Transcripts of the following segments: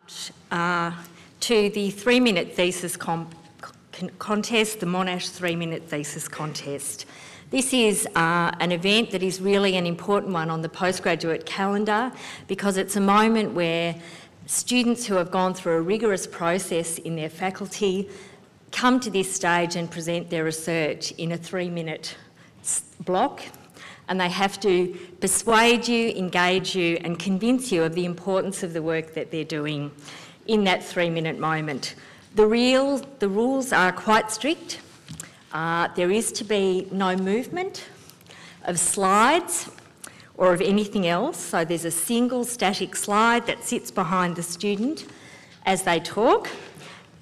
To the 3 Minute Thesis contest, the Monash 3 Minute Thesis contest. This is an event that is really an important one on the postgraduate calendar because it's a moment where students who have gone through a rigorous process in their faculty come to this stage and present their research in a 3-minute block, and they have to persuade you, engage you and convince you of the importance of the work that they're doing in that 3-minute moment. The rules are quite strict. There is to be no movement of slides or of anything else, so there's a single static slide that sits behind the student as they talk.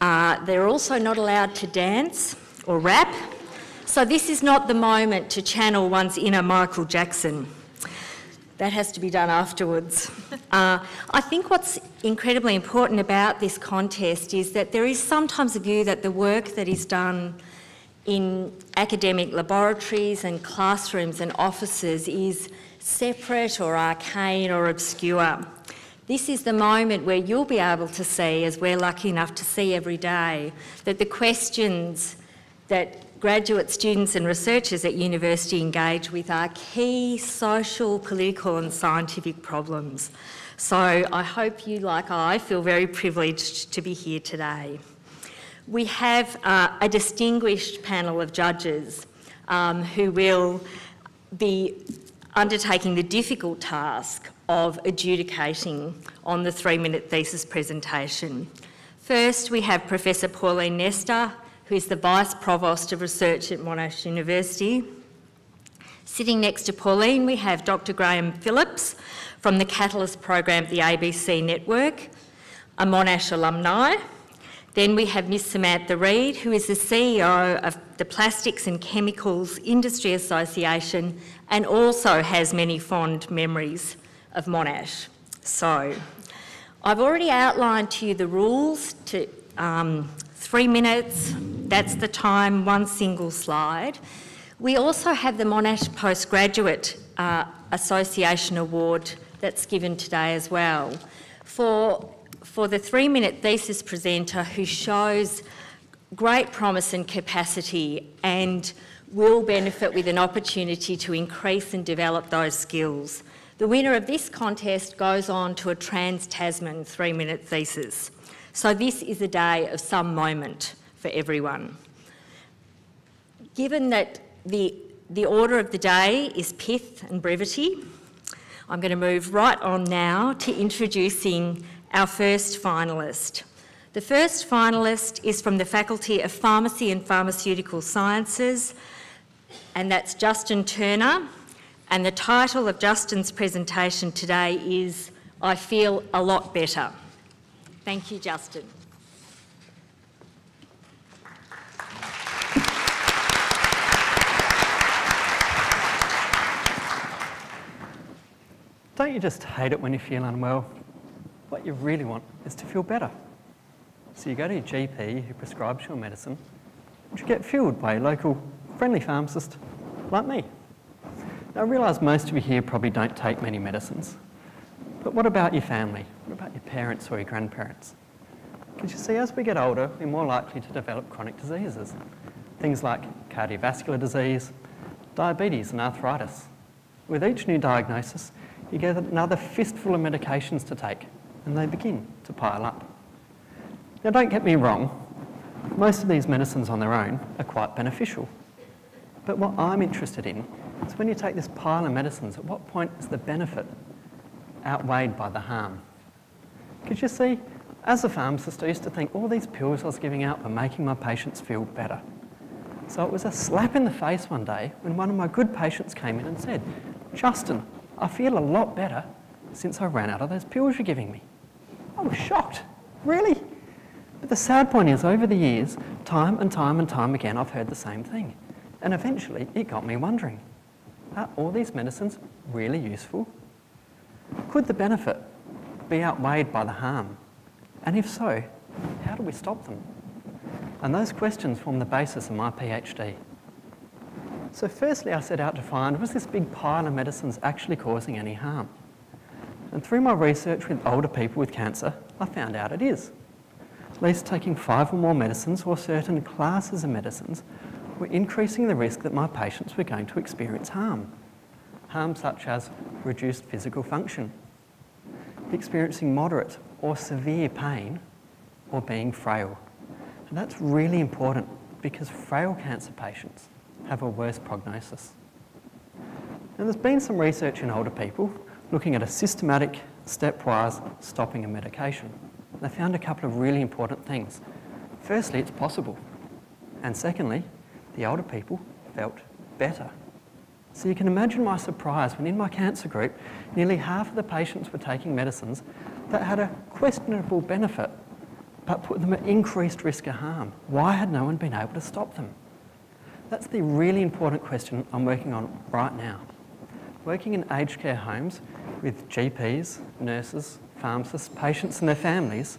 They're also not allowed to dance or rap, so this is not the moment to channel one's inner Michael Jackson. That has to be done afterwards. I think what's incredibly important about this contest is that there is sometimes a view that the work that is done in academic laboratories and classrooms and offices is separate or arcane or obscure. This is the moment where you'll be able to see, as we're lucky enough to see every day, that the questions that graduate students and researchers at university engage with are key social, political and scientific problems. So I hope you, like I, feel very privileged to be here today. We have a distinguished panel of judges who will be undertaking the difficult task of adjudicating on the 3-minute thesis presentation. First, we have Professor Pauline Nestor, who is the Vice Provost of Research at Monash University. Sitting next to Pauline, we have Dr. Graham Phillips from the Catalyst program at the ABC Network, a Monash alumni. Then we have Miss Samantha Reid, who is the CEO of the Plastics and Chemicals Industry Association and also has many fond memories of Monash. So, I've already outlined to you the rules to 3 minutes, that's the time, one single slide. We also have the Monash Postgraduate Association Award that's given today as well for the 3-minute thesis presenter who shows great promise and capacity and will benefit with an opportunity to increase and develop those skills. The winner of this contest goes on to a Trans-Tasman 3-minute thesis. So this is a day of some moment for everyone. Given that the order of the day is pith and brevity, I'm going to move right on now to introducing our first finalist. The first finalist is from the Faculty of Pharmacy and Pharmaceutical Sciences, and that's Justin Turner. And the title of Justin's presentation today is I Feel a Lot Better. Thank you, Justin. Don't you just hate it when you feel unwell? What you really want is to feel better. So you go to your GP who prescribes your medicine, which you get filled by a local friendly pharmacist like me. Now I realise most of you here probably don't take many medicines, but what about your family? What about your parents or your grandparents? Because you see, as we get older, we're more likely to develop chronic diseases. Things like cardiovascular disease, diabetes and arthritis. With each new diagnosis, you get another fistful of medications to take, and they begin to pile up. Now don't get me wrong, most of these medicines on their own are quite beneficial. But what I'm interested in is when you take this pile of medicines, at what point is the benefit outweighed by the harm? Because you see, as a pharmacist, I used to think all these pills I was giving out were making my patients feel better. So it was a slap in the face one day when one of my good patients came in and said, Justin, I feel a lot better since I ran out of those pills you're giving me. I was shocked. Really? But the sad point is, over the years, time and time and time again, I've heard the same thing. And eventually, it got me wondering, are all these medicines really useful? Could the benefit be outweighed by the harm? And if so, how do we stop them? And those questions form the basis of my PhD. So firstly, I set out to find, was this big pile of medicines actually causing any harm? And through my research with older people with cancer, I found out it is. At least taking 5 or more medicines or certain classes of medicines were increasing the risk that my patients were going to experience harm. Harm such as reduced physical function, experiencing moderate or severe pain, or being frail. And that's really important because frail cancer patients have a worse prognosis. And there's been some research in older people looking at a systematic, stepwise stopping of medication. They found a couple of really important things. Firstly, it's possible. And secondly, the older people felt better. So you can imagine my surprise when in my cancer group, nearly half of the patients were taking medicines that had a questionable benefit, but put them at increased risk of harm. Why had no one been able to stop them? That's the really important question I'm working on right now. Working in aged care homes with GPs, nurses, pharmacists, patients and their families,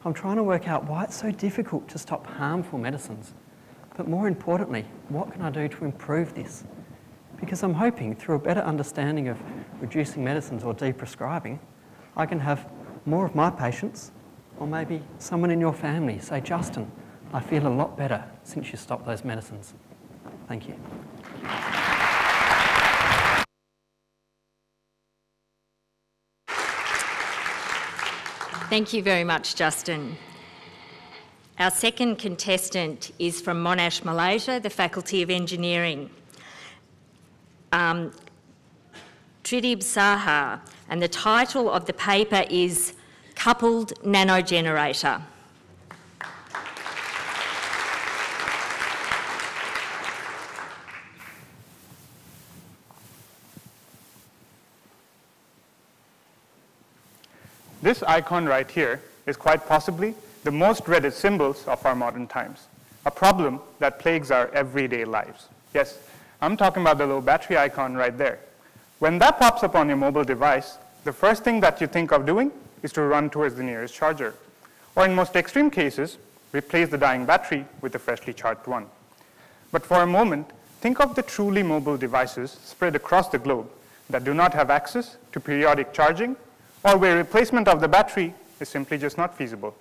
I'm trying to work out why it's so difficult to stop harmful medicines. But more importantly, what can I do to improve this? Because I'm hoping through a better understanding of reducing medicines or deprescribing, I can have more of my patients, or maybe someone in your family say, Justin, I feel a lot better since you stopped those medicines. Thank you. Thank you very much, Justin. Our second contestant is from Monash, Malaysia, the Faculty of Engineering. Tridib Saha, and the title of the paper is Coupled Nanogenerator. This icon right here is quite possibly the most read symbols of our modern times, a problem that plagues our everyday lives. Yes, I'm talking about the low battery icon right there. When that pops up on your mobile device, the first thing that you think of doing is to run towards the nearest charger, or in most extreme cases, replace the dying battery with a freshly charged one. But for a moment, think of the truly mobile devices spread across the globe that do not have access to periodic charging, or where replacement of the battery is simply just not feasible.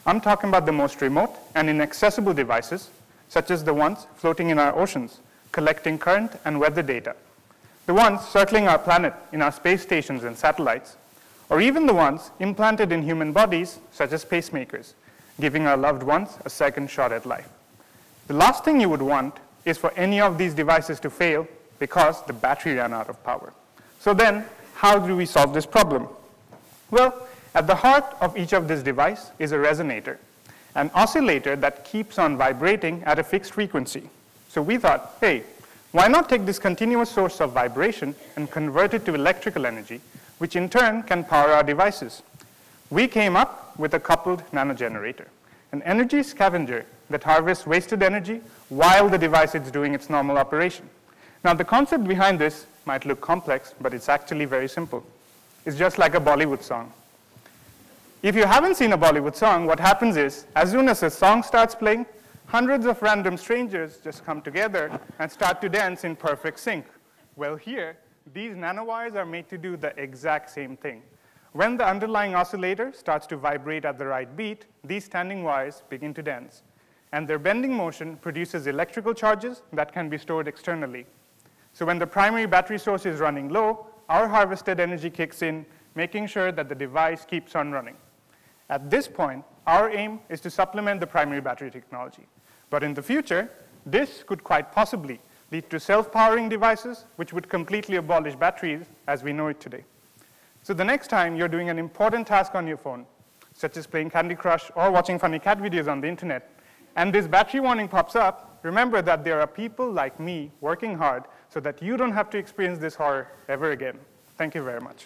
I'm talking about the most remote and inaccessible devices, such as the ones floating in our oceans, collecting current and weather data, the ones circling our planet in our space stations and satellites, or even the ones implanted in human bodies, such as pacemakers, giving our loved ones a second shot at life. The last thing you would want is for any of these devices to fail because the battery ran out of power. So then, how do we solve this problem? Well, at the heart of each of this device is a resonator, an oscillator that keeps on vibrating at a fixed frequency. So we thought, hey, why not take this continuous source of vibration and convert it to electrical energy, which in turn can power our devices? We came up with a coupled nanogenerator, an energy scavenger that harvests wasted energy while the device is doing its normal operation. Now, the concept behind this might look complex, but it's actually very simple. It's just like a Bollywood song. If you haven't seen a Bollywood song, what happens is, as soon as a song starts playing, hundreds of random strangers just come together and start to dance in perfect sync. Well, here, these nanowires are made to do the exact same thing. When the underlying oscillator starts to vibrate at the right beat, these standing wires begin to dance. And their bending motion produces electrical charges that can be stored externally. So when the primary battery source is running low, our harvested energy kicks in, making sure that the device keeps on running. At this point, our aim is to supplement the primary battery technology. But in the future, this could quite possibly lead to self-powering devices, which would completely abolish batteries as we know it today. So the next time you're doing an important task on your phone, such as playing Candy Crush or watching funny cat videos on the internet, and this battery warning pops up, remember that there are people like me working hard so that you don't have to experience this horror ever again. Thank you very much.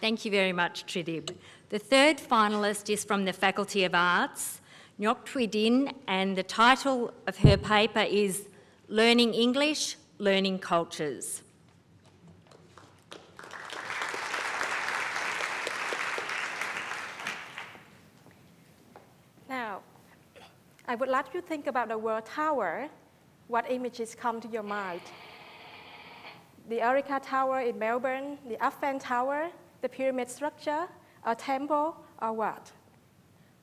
Thank you very much, Tridib. The third finalist is from the Faculty of Arts, Ngoc Thuy Dinh, and the title of her paper is Learning English, Learning Cultures. Now, I would like you to think about the word tower. What images come to your mind? the Erica Tower in Melbourne, the Afan Tower, the pyramid structure, a temple, or what?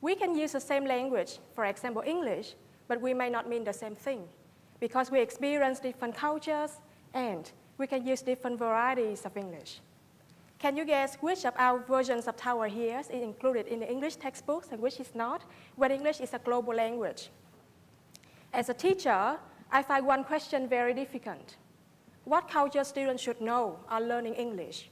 We can use the same language, for example, English, but we may not mean the same thing because we experience different cultures and we can use different varieties of English. Can you guess which of our versions of tower here is included in the English textbooks and which is not, when English is a global language? As a teacher, I find one question very difficult. What culture students should know on learning English?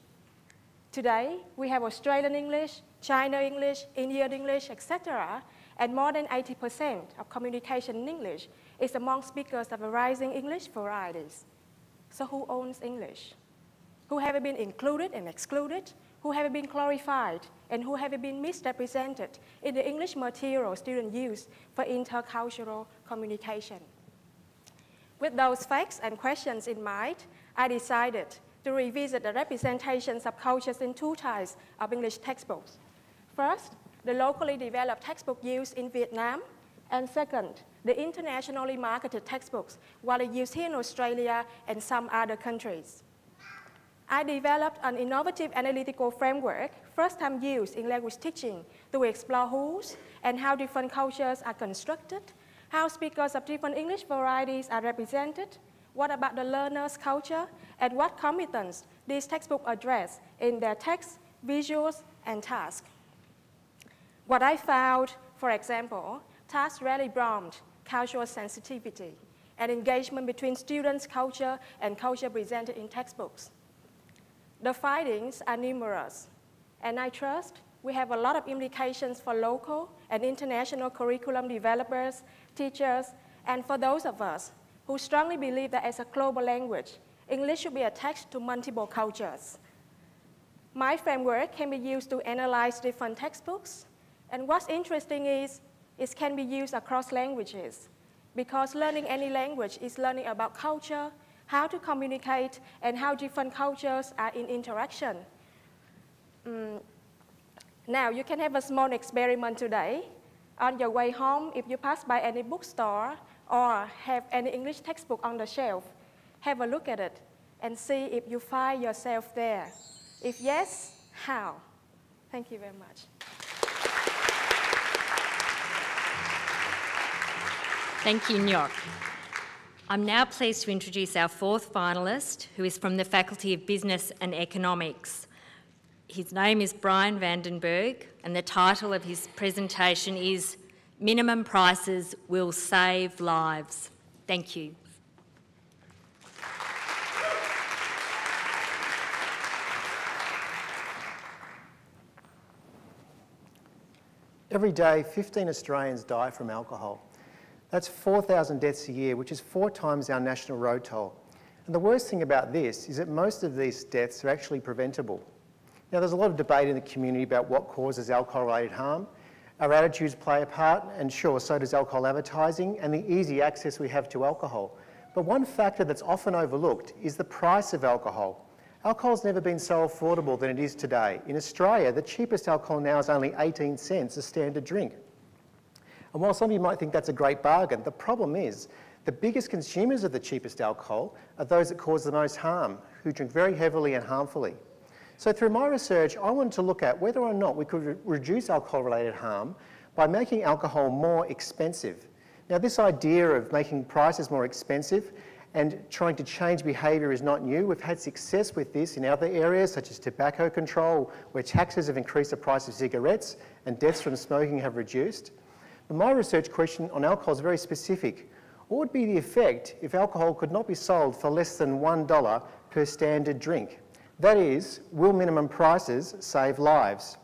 Today, we have Australian English, China English, Indian English, etc., and more than 80% of communication in English is among speakers of rising English varieties. So who owns English? Who have been included and excluded? Who have been glorified? And who have been misrepresented in the English material students use for intercultural communication? With those facts and questions in mind, I decided to revisit the representations of cultures in two types of English textbooks. First, the locally developed textbook used in Vietnam, and second, the internationally marketed textbooks, what are used here in Australia and some other countries. I developed an innovative analytical framework, first time used in language teaching, to explore whose and how different cultures are constructed, how speakers of different English varieties are represented, what about the learner's culture, and what competence these textbooks address in their text, visuals, and tasks. What I found, for example, tasks rarely brought cultural sensitivity and engagement between students' culture and culture presented in textbooks. The findings are numerous, and I trust we have a lot of implications for local and international curriculum developers, teachers, and for those of us who strongly believe that as a global language, English should be attached to multiple cultures. My framework can be used to analyze different textbooks, and what's interesting is it can be used across languages, because learning any language is learning about culture, how to communicate, and how different cultures are in interaction. Now, you can have a small experiment today. On your way home, if you pass by any bookstore or have any English textbook on the shelf, have a look at it and see if you find yourself there. If yes, how? Thank you very much. Thank you, Nyok. I'm now pleased to introduce our fourth finalist, who is from the Faculty of Business and Economics. His name is Brian Vandenberg, and the title of his presentation is Minimum Prices Will Save Lives. Thank you. Every day, 15 Australians die from alcohol. That's 4,000 deaths a year, which is 4 times our national road toll. And the worst thing about this is that most of these deaths are actually preventable. Now, there's a lot of debate in the community about what causes alcohol-related harm. Our attitudes play a part, and sure, so does alcohol advertising and the easy access we have to alcohol. But one factor that's often overlooked is the price of alcohol. Alcohol's never been so affordable than it is today. In Australia, the cheapest alcohol now is only 18 cents a standard drink. And while some of you might think that's a great bargain, the problem is the biggest consumers of the cheapest alcohol are those that cause the most harm, who drink very heavily and harmfully. So through my research, I wanted to look at whether or not we could reduce alcohol-related harm by making alcohol more expensive. Now, this idea of making prices more expensive and trying to change behaviour is not new. We've had success with this in other areas, such as tobacco control, where taxes have increased the price of cigarettes and deaths from smoking have reduced. But my research question on alcohol is very specific. What would be the effect if alcohol could not be sold for less than $1 per standard drink? That is, will minimum prices save lives?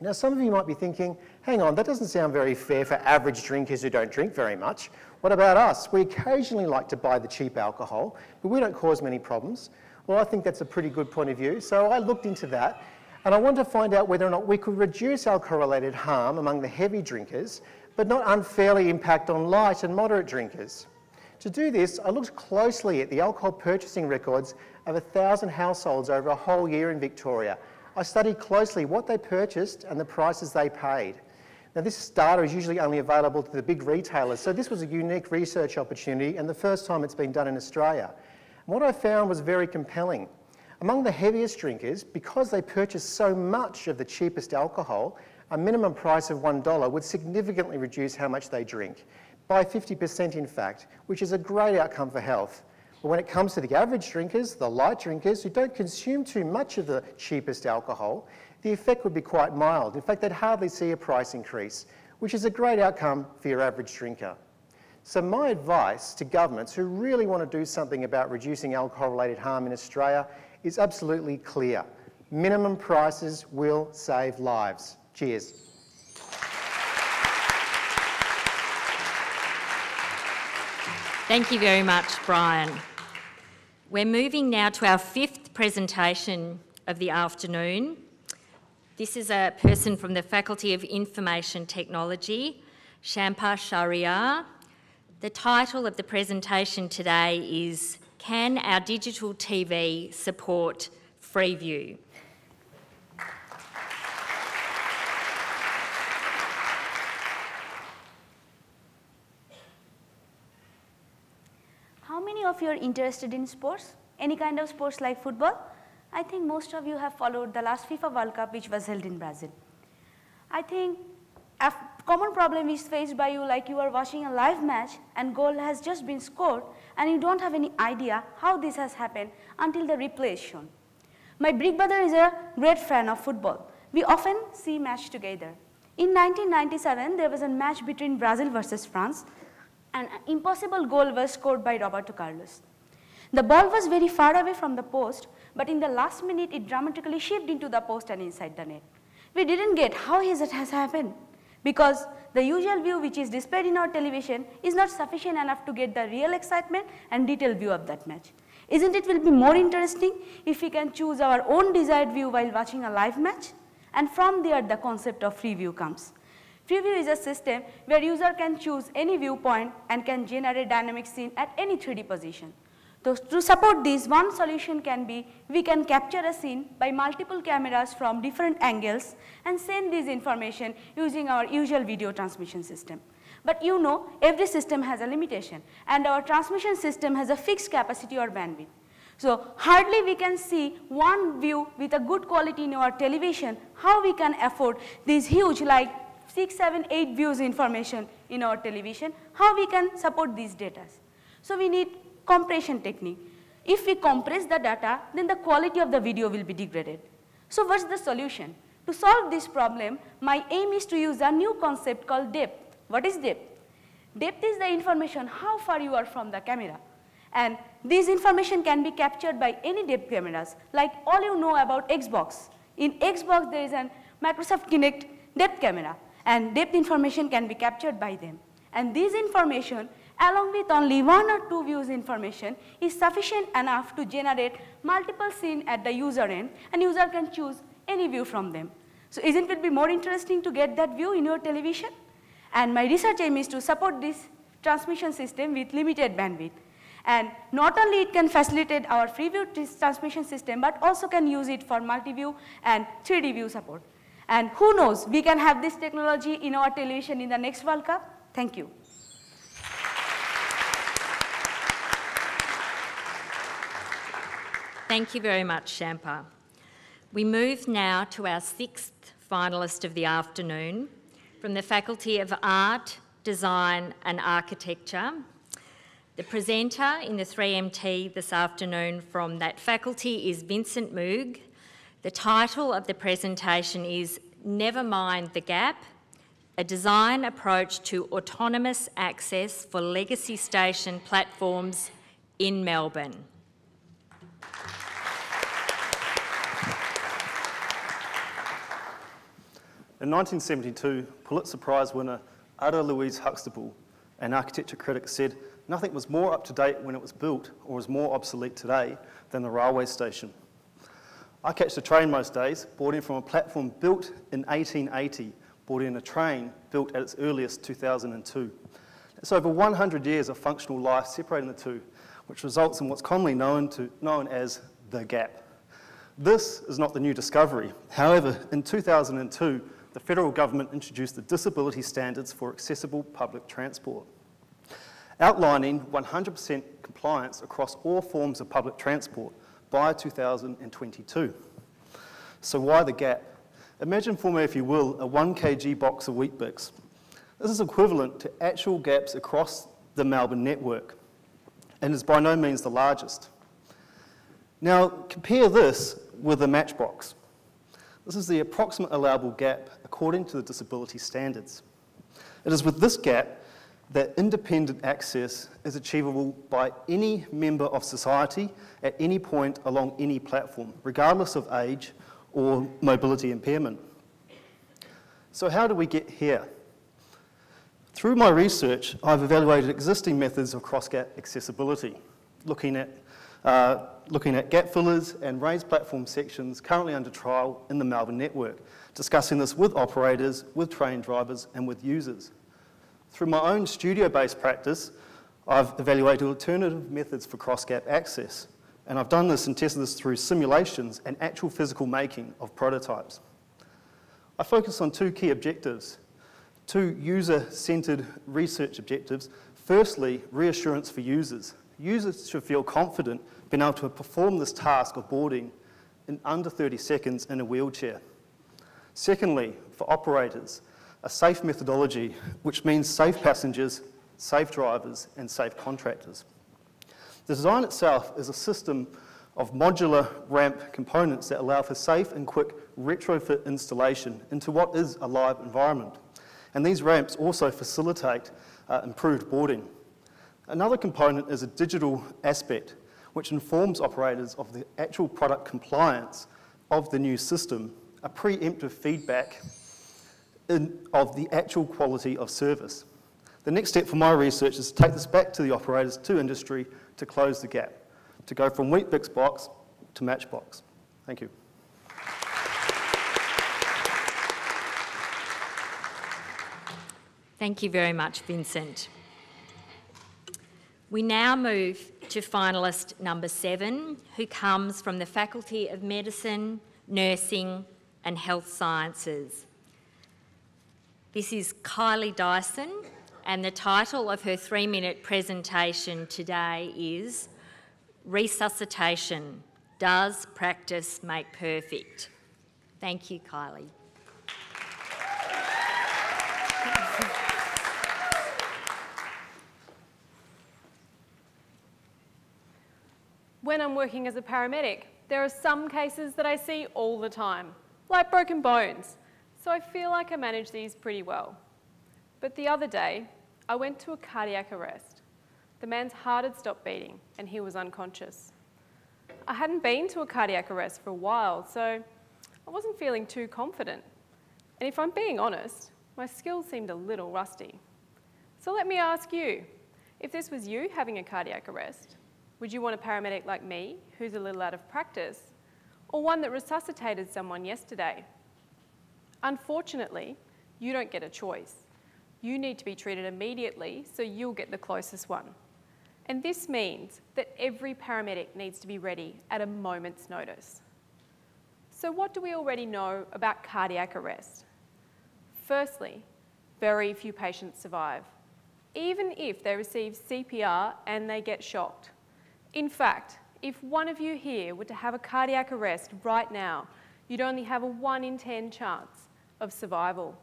Now, some of you might be thinking, hang on, that doesn't sound very fair for average drinkers who don't drink very much. What about us? We occasionally like to buy the cheap alcohol, but we don't cause many problems. Well, I think that's a pretty good point of view. So I looked into that, and I wanted to find out whether or not we could reduce alcohol-related harm among the heavy drinkers, but not unfairly impact on light and moderate drinkers. To do this, I looked closely at the alcohol purchasing records of 1,000 households over a whole year in Victoria. I studied closely what they purchased and the prices they paid. Now, this data is usually only available to the big retailers, so this was a unique research opportunity and the first time it's been done in Australia. And what I found was very compelling. Among the heaviest drinkers, because they purchase so much of the cheapest alcohol, a minimum price of $1 would significantly reduce how much they drink, by 50% in fact, which is a great outcome for health. But when it comes to the average drinkers, the light drinkers, who don't consume too much of the cheapest alcohol, the effect would be quite mild. In fact, they'd hardly see a price increase, which is a great outcome for your average drinker. So my advice to governments who really want to do something about reducing alcohol-related harm in Australia is absolutely clear. Minimum prices will save lives. Cheers. Thank you very much, Brian. We're moving now to our fifth presentation of the afternoon. This is a person from the Faculty of Information Technology, Shampar Shahryar. The title of the presentation today is Can Our Digital TV Support Freeview? How many of you are interested in sports? Any kind of sports like football? I think most of you have followed the last FIFA World Cup, which was held in Brazil. I think a common problem is faced by you, like you are watching a live match and goal has just been scored and you don't have any idea how this has happened until the replay is shown. My big brother is a great fan of football. We often see match together. In 1997, there was a match between Brazil versus France, and an impossible goal was scored by Roberto Carlos. The ball was very far away from the post, but in the last minute, it dramatically shifted into the post and inside the net. We didn't get how it has happened, because the usual view which is displayed in our television is not sufficient enough to get the real excitement and detailed view of that match. Isn't it will be more interesting if we can choose our own desired view while watching a live match? And from there, the concept of free view comes. Free view is a system where user can choose any viewpoint and can generate dynamic scene at any 3D position. So to support this, one solution can be we can capture a scene by multiple cameras from different angles and send this information using our usual video transmission system. But you know, every system has a limitation, and our transmission system has a fixed capacity or bandwidth. So hardly we can see one view with a good quality in our television, how we can afford these huge like 6, 7, 8 views information in our television, how we can support these data. So we need compression technique. If we compress the data, then the quality of the video will be degraded. So what's the solution? To solve this problem, my aim is to use a new concept called depth. What is depth? Depth is the information how far you are from the camera. And this information can be captured by any depth cameras, like all you know about Xbox. In Xbox, there is a Microsoft Kinect depth camera, and depth information can be captured by them. And this information, along with only 1 or 2 views information, is sufficient enough to generate multiple scenes at the user end, and user can choose any view from them. So isn't it be more interesting to get that view in your television? And my research aim is to support this transmission system with limited bandwidth. And not only it can facilitate our free view transmission system, but also can use it for multi-view and 3D view support. And who knows, we can have this technology in our television in the next World Cup. Thank you. Thank you very much, Shampar. We move now to our 6th finalist of the afternoon from the Faculty of Art, Design and Architecture. The presenter in the 3MT this afternoon from that faculty is Vincent Moog. The title of the presentation is Never Mind the Gap, a design approach to autonomous access for legacy station platforms in Melbourne. In 1972, Pulitzer Prize winner Ada Louise Huxtable, an architecture critic, said nothing was more up to date when it was built or was more obsolete today than the railway station. I catch the train most days, boarding from a platform built in 1880, boarding a train built at its earliest 2002. It's over 100 years of functional life separating the two, which results in what's commonly known as the gap. This is not the new discovery. However, in 2002, the federal government introduced the Disability Standards for Accessible Public Transport. outlining 100% compliance across all forms of public transport by 2022. So why the gap? Imagine for me, if you will, a 1 kg box of Weet-Bix. This is equivalent to actual gaps across the Melbourne network and is by no means the largest. Now, compare this with a matchbox. This is the approximate allowable gap according to the disability standards. It is with this gap that independent access is achievable by any member of society at any point along any platform, regardless of age or mobility impairment. So how do we get here? Through my research, I've evaluated existing methods of cross-gap accessibility, looking at gap fillers and raised platform sections currently under trial in the Melbourne network, discussing this with operators, with train drivers, and with users. Through my own studio-based practice, I've evaluated alternative methods for cross-gap access, and I've done this and tested this through simulations and actual physical making of prototypes. I focus on two key objectives, two user-centered research objectives. Firstly, reassurance for users. Users should feel confident being able to perform this task of boarding in under 30 seconds in a wheelchair. Secondly, for operators, a safe methodology, which means safe passengers, safe drivers, and safe contractors. The design itself is a system of modular ramp components that allow for safe and quick retrofit installation into what is a live environment. And these ramps also facilitate improved boarding. Another component is a digital aspect, which informs operators of the actual product compliance of the new system, a preemptive feedback of the actual quality of service. The next step for my research is to take this back to the operators, to industry, to close the gap, to go from Weet-Bix box to Matchbox. Thank you. Thank you very much, Vincent. We now move to finalist number 7, who comes from the Faculty of Medicine, Nursing and Health Sciences. This is Kylie Dyson, and the title of her 3-minute presentation today is Resuscitation, Does Practice Make Perfect? Thank you, Kylie. When I'm working as a paramedic, there are some cases that I see all the time, like broken bones, so I feel like I manage these pretty well. But the other day, I went to a cardiac arrest. The man's heart had stopped beating and he was unconscious. I hadn't been to a cardiac arrest for a while, so I wasn't feeling too confident. And if I'm being honest, my skills seemed a little rusty. So let me ask you, if this was you having a cardiac arrest, would you want a paramedic like me, who's a little out of practice, or one that resuscitated someone yesterday? Unfortunately, you don't get a choice. You need to be treated immediately, so you'll get the closest one. And this means that every paramedic needs to be ready at a moment's notice. So what do we already know about cardiac arrest? Firstly, very few patients survive, even if they receive CPR and they get shocked. In fact, if one of you here were to have a cardiac arrest right now, you'd only have a 1 in 10 chance of survival.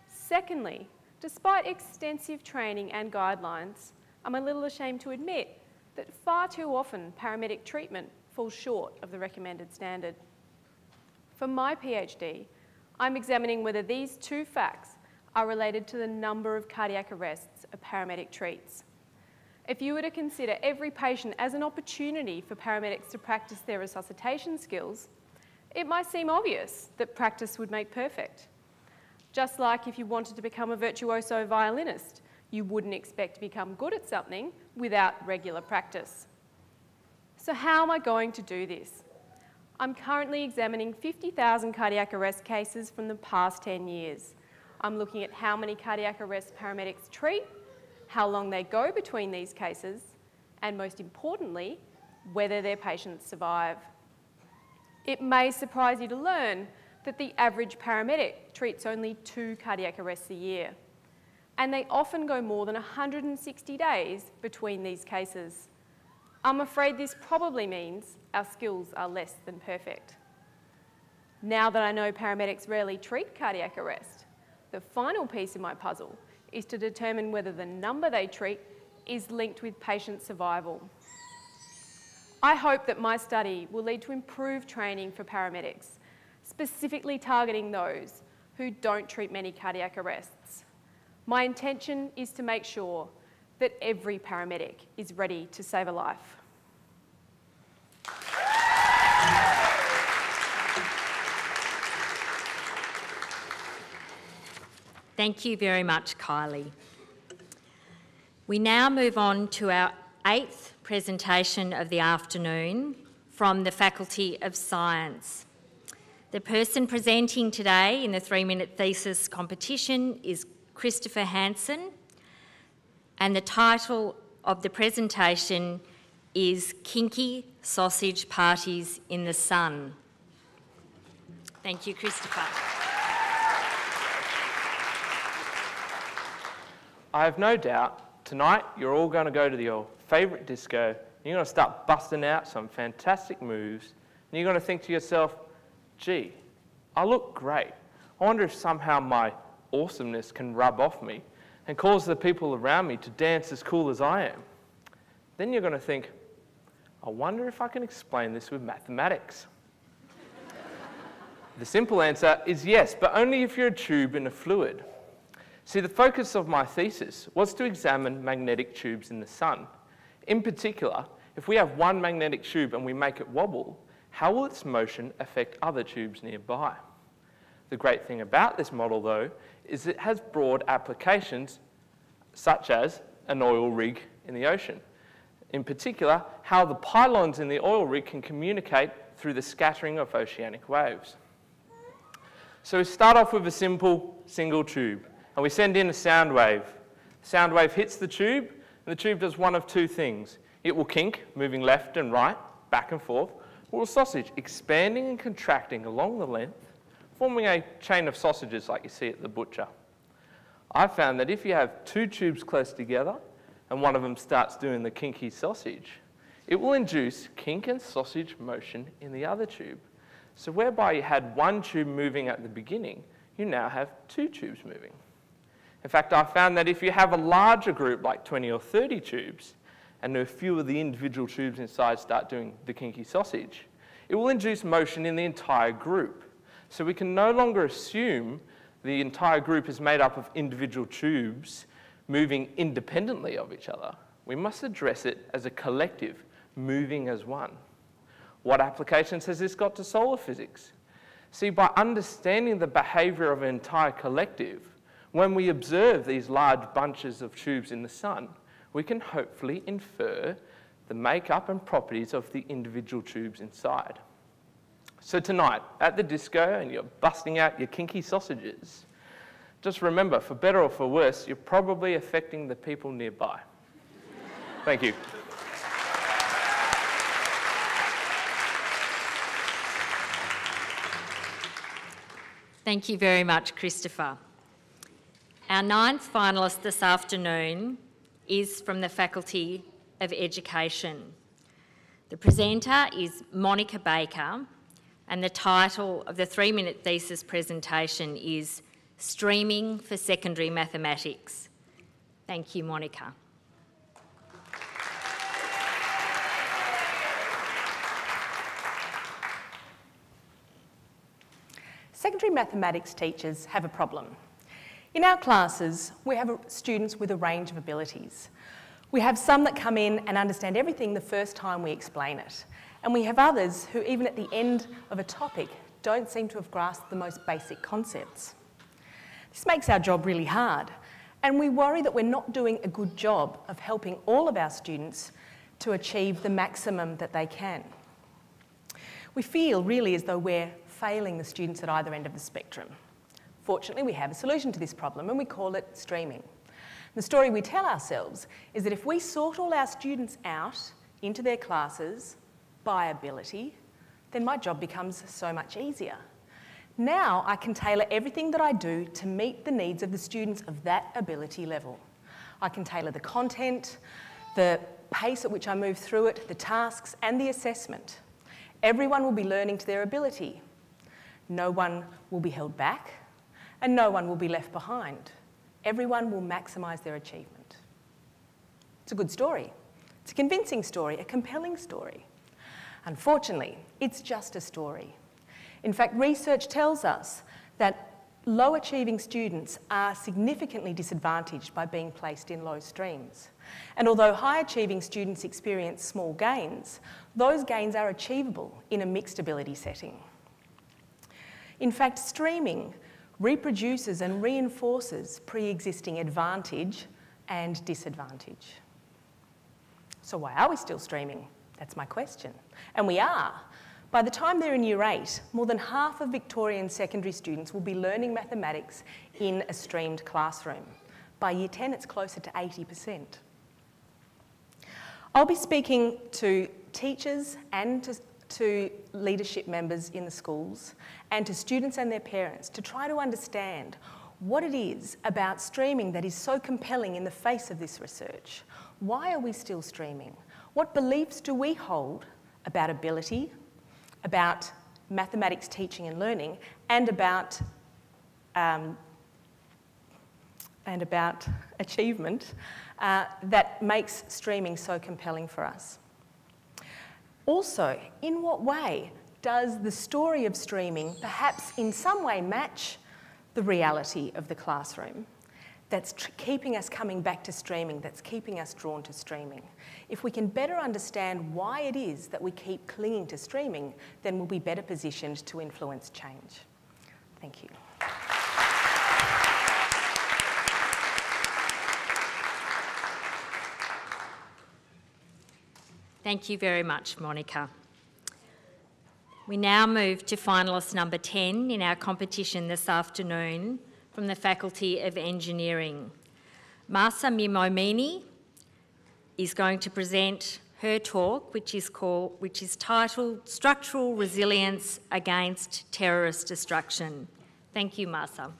Secondly, despite extensive training and guidelines, I'm a little ashamed to admit that far too often paramedic treatment falls short of the recommended standard. For my PhD, I'm examining whether these two facts are related to the number of cardiac arrests a paramedic treats. If you were to consider every patient as an opportunity for paramedics to practice their resuscitation skills, it might seem obvious that practice would make perfect. Just like if you wanted to become a virtuoso violinist, you wouldn't expect to become good at something without regular practice. So how am I going to do this? I'm currently examining 50,000 cardiac arrest cases from the past 10 years. I'm looking at how many cardiac arrest paramedics treat, how long they go between these cases, and most importantly, whether their patients survive. It may surprise you to learn that the average paramedic treats only 2 cardiac arrests a year. and they often go more than 160 days between these cases. I'm afraid this probably means our skills are less than perfect. Now that I know paramedics rarely treat cardiac arrest, the final piece of my puzzle is to determine whether the number they treat is linked with patient survival. I hope that my study will lead to improved training for paramedics, specifically targeting those who don't treat many cardiac arrests. My intention is to make sure that every paramedic is ready to save a life. Thank you very much, Kylie. We now move on to our 8th presentation of the afternoon from the Faculty of Science. The person presenting today in the 3-minute thesis competition is Christopher Hansen, and the title of the presentation is Kinky Sausage Parties in the Sun. Thank you, Christopher. I have no doubt tonight you're all going to go to your favourite disco and you're going to start busting out some fantastic moves and you're going to think to yourself, gee, I look great. I wonder if somehow my awesomeness can rub off me and cause the people around me to dance as cool as I am. Then you're going to think, I wonder if I can explain this with mathematics. The simple answer is yes, but only if you're a tube in a fluid. See, the focus of my thesis was to examine magnetic tubes in the sun. In particular, if we have one magnetic tube and we make it wobble, how will its motion affect other tubes nearby? The great thing about this model, though, is it has broad applications, such as an oil rig in the ocean. In particular, how the pylons in the oil rig can communicate through the scattering of oceanic waves. So we start off with a simple single tube, and we send in a sound wave. The sound wave hits the tube, and the tube does one of two things. It will kink, moving left and right, back and forth, or a sausage, expanding and contracting along the length, forming a chain of sausages like you see at the butcher. I found that if you have two tubes close together, and one of them starts doing the kinky sausage, it will induce kink and sausage motion in the other tube. So whereby you had one tube moving at the beginning, you now have two tubes moving. In fact, I found that if you have a larger group, like 20 or 30 tubes, and a few of the individual tubes inside start doing the kinky sausage, it will induce motion in the entire group. So we can no longer assume the entire group is made up of individual tubes moving independently of each other. We must address it as a collective, moving as one. What applications has this got to solar physics? See, by understanding the behaviour of an entire collective, when we observe these large bunches of tubes in the sun, we can hopefully infer the makeup and properties of the individual tubes inside. So tonight, at the disco, and you're busting out your kinky sausages, just remember, for better or for worse, you're probably affecting the people nearby. Thank you. Thank you very much, Christopher. Our 9th finalist this afternoon is from the Faculty of Education. The presenter is Monica Baker, and the title of the 3-minute thesis presentation is Streaming for Secondary Mathematics. Thank you, Monica. Secondary mathematics teachers have a problem. In our classes, we have students with a range of abilities. We have some that come in and understand everything the first time we explain it. And we have others who, even at the end of a topic, don't seem to have grasped the most basic concepts. This makes our job really hard, and we worry that we're not doing a good job of helping all of our students to achieve the maximum that they can. We feel really as though we're failing the students at either end of the spectrum. Fortunately, we have a solution to this problem, and we call it streaming. The story we tell ourselves is that if we sort all our students out into their classes by ability, then my job becomes so much easier. Now I can tailor everything that I do to meet the needs of the students of that ability level. I can tailor the content, the pace at which I move through it, the tasks and the assessment. Everyone will be learning to their ability. No one will be held back and no one will be left behind. Everyone will maximise their achievement. It's a good story. It's a convincing story, a compelling story. Unfortunately, it's just a story. In fact, research tells us that low achieving students are significantly disadvantaged by being placed in low streams. And although high achieving students experience small gains, those gains are achievable in a mixed ability setting. In fact, streaming reproduces and reinforces pre-existing advantage and disadvantage. So why are we still streaming? That's my question. And we are. By the time they're in Year 8, more than half of Victorian secondary students will be learning mathematics in a streamed classroom. By Year 10, it's closer to 80%. I'll be speaking to teachers and to leadership members in the schools and to students and their parents to try to understand what it is about streaming that is so compelling in the face of this research. Why are we still streaming? What beliefs do we hold about ability, about mathematics teaching and learning, and about achievement that makes streaming so compelling for us? Also, in what way does the story of streaming perhaps in some way match the reality of the classroom that's keeping us coming back to streaming, that's keeping us drawn to streaming? If we can better understand why it is that we keep clinging to streaming, then we'll be better positioned to influence change. Thank you. Thank you very much, Monica. We now move to finalist number 10 in our competition this afternoon from the Faculty of Engineering. Masa Mimomini is going to present her talk, which is titled Structural Resilience Against Terrorist Destruction. Thank you, Masa.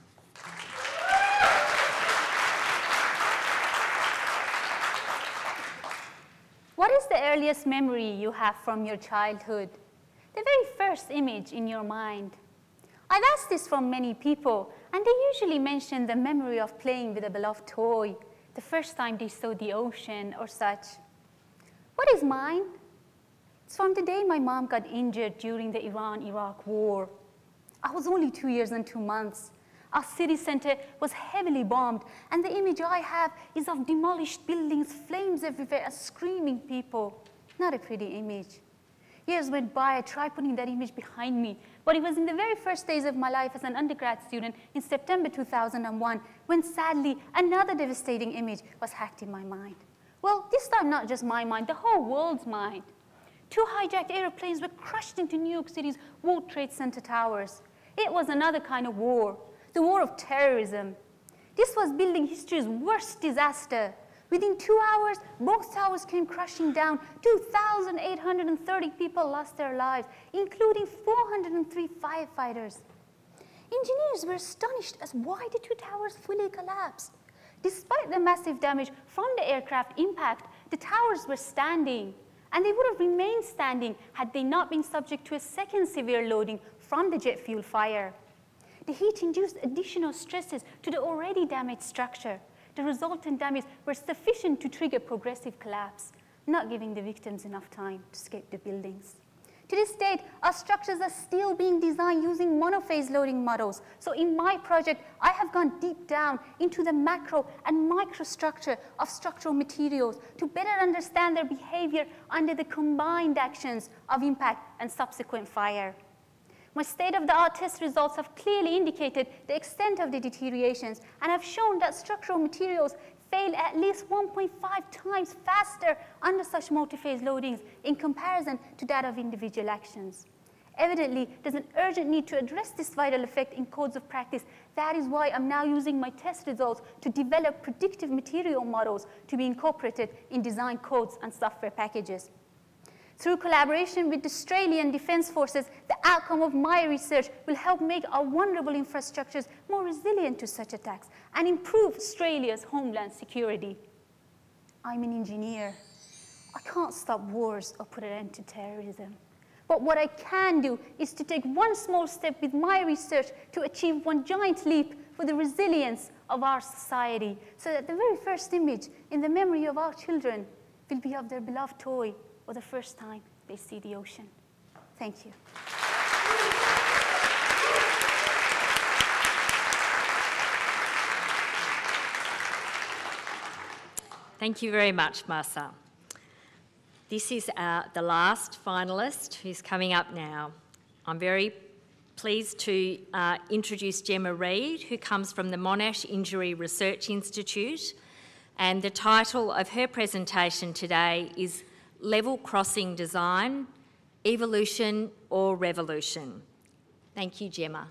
What is the earliest memory you have from your childhood? The very first image in your mind? I've asked this from many people, and they usually mention the memory of playing with a beloved toy, the first time they saw the ocean or such. What is mine? It's from the day my mom got injured during the Iran-Iraq war. I was only 2 years and 2 months. Our city centre was heavily bombed, and the image I have is of demolished buildings, flames everywhere, and screaming people. Not a pretty image. Years went by, I tried putting that image behind me, but it was in the very first days of my life as an undergrad student in September 2001 when sadly another devastating image was hacked in my mind. Well, this time not just my mind, the whole world's mind. 2 hijacked airplanes were crushed into New York City's World Trade Center towers. It was another kind of war, the war of terrorism. This was building history's worst disaster. Within 2 hours, both towers came crashing down. 2,830 people lost their lives, including 403 firefighters. Engineers were astonished as why the 2 towers fully collapsed. Despite the massive damage from the aircraft impact, the towers were standing, and they would have remained standing had they not been subject to a second severe loading from the jet fuel fire. The heat induced additional stresses to the already damaged structure. The resultant damage were sufficient to trigger progressive collapse, not giving the victims enough time to escape the buildings. To this date, our structures are still being designed using monophase loading models. So in my project, I have gone deep down into the macro and microstructure of structural materials to better understand their behavior under the combined actions of impact and subsequent fire. My state-of-the-art test results have clearly indicated the extent of the deteriorations and have shown that structural materials fail at least 1.5 times faster under such multi-phase loadings in comparison to that of individual actions. Evidently, there's an urgent need to address this vital effect in codes of practice. That is why I'm now using my test results to develop predictive material models to be incorporated in design codes and software packages. Through collaboration with the Australian Defence Forces, the outcome of my research will help make our vulnerable infrastructures more resilient to such attacks and improve Australia's homeland security. I'm an engineer. I can't stop wars or put an end to terrorism. But what I can do is to take one small step with my research to achieve one giant leap for the resilience of our society, so that the very first image in the memory of our children will be of their beloved toy or the first time they see the ocean. Thank you. Thank you very much, Marsa. This is the last finalist who's coming up now. I'm very pleased to introduce Gemma Reid, who comes from the Monash Injury Research Institute, and the title of her presentation today is Level Crossing Design, Evolution or Revolution. Thank you, Gemma.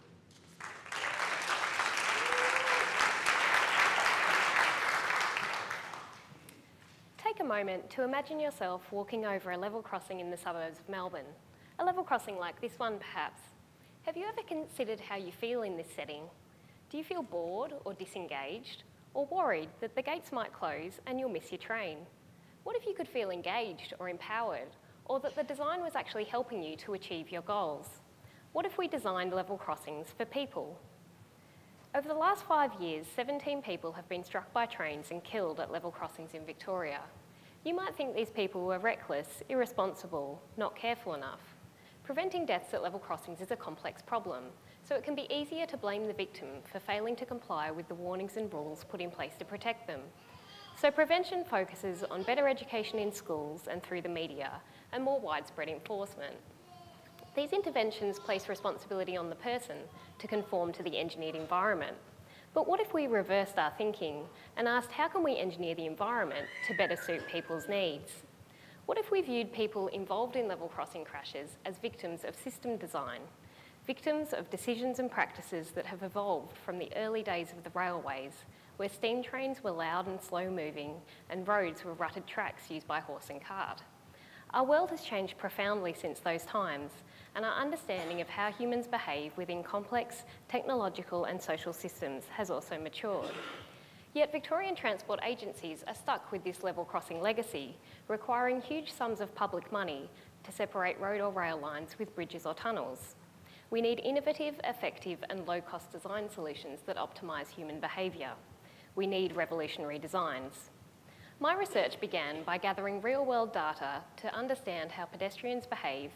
Take a moment to imagine yourself walking over a level crossing in the suburbs of Melbourne. A level crossing like this one, perhaps. Have you ever considered how you feel in this setting? Do you feel bored or disengaged, or worried that the gates might close and you'll miss your train? What if you could feel engaged or empowered, or that the design was actually helping you to achieve your goals? What if we designed level crossings for people? Over the last 5 years, 17 people have been struck by trains and killed at level crossings in Victoria. You might think these people were reckless, irresponsible, not careful enough. Preventing deaths at level crossings is a complex problem, so it can be easier to blame the victim for failing to comply with the warnings and rules put in place to protect them. So prevention focuses on better education in schools and through the media, and more widespread enforcement. These interventions place responsibility on the person to conform to the engineered environment. But what if we reversed our thinking and asked, how can we engineer the environment to better suit people's needs? What if we viewed people involved in level crossing crashes as victims of system design, victims of decisions and practices that have evolved from the early days of the railways, where steam trains were loud and slow moving and roads were rutted tracks used by horse and cart? Our world has changed profoundly since those times, and our understanding of how humans behave within complex technological and social systems has also matured. Yet Victorian transport agencies are stuck with this level crossing legacy, requiring huge sums of public money to separate road or rail lines with bridges or tunnels. We need innovative, effective and low-cost design solutions that optimise human behaviour. We need revolutionary designs. My research began by gathering real-world data to understand how pedestrians behave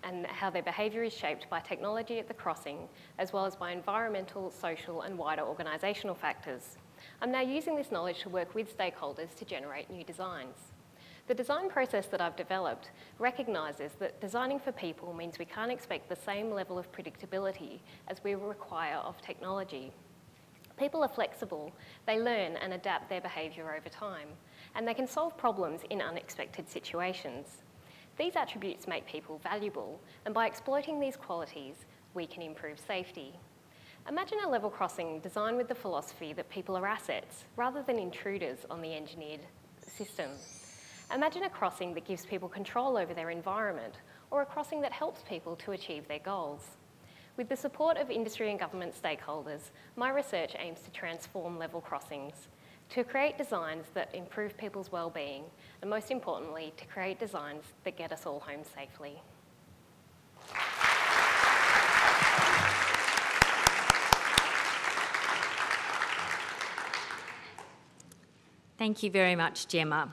and how their behaviour is shaped by technology at the crossing, as well as by environmental, social and wider organisational factors. I'm now using this knowledge to work with stakeholders to generate new designs. The design process that I've developed recognises that designing for people means we can't expect the same level of predictability as we require of technology. People are flexible, they learn and adapt their behaviour over time, and they can solve problems in unexpected situations. These attributes make people valuable, and by exploiting these qualities, we can improve safety. Imagine a level crossing designed with the philosophy that people are assets, rather than intruders on the engineered system. Imagine a crossing that gives people control over their environment, or a crossing that helps people to achieve their goals. With the support of industry and government stakeholders, my research aims to transform level crossings, to create designs that improve people's well-being, and most importantly, to create designs that get us all home safely. Thank you very much, Gemma.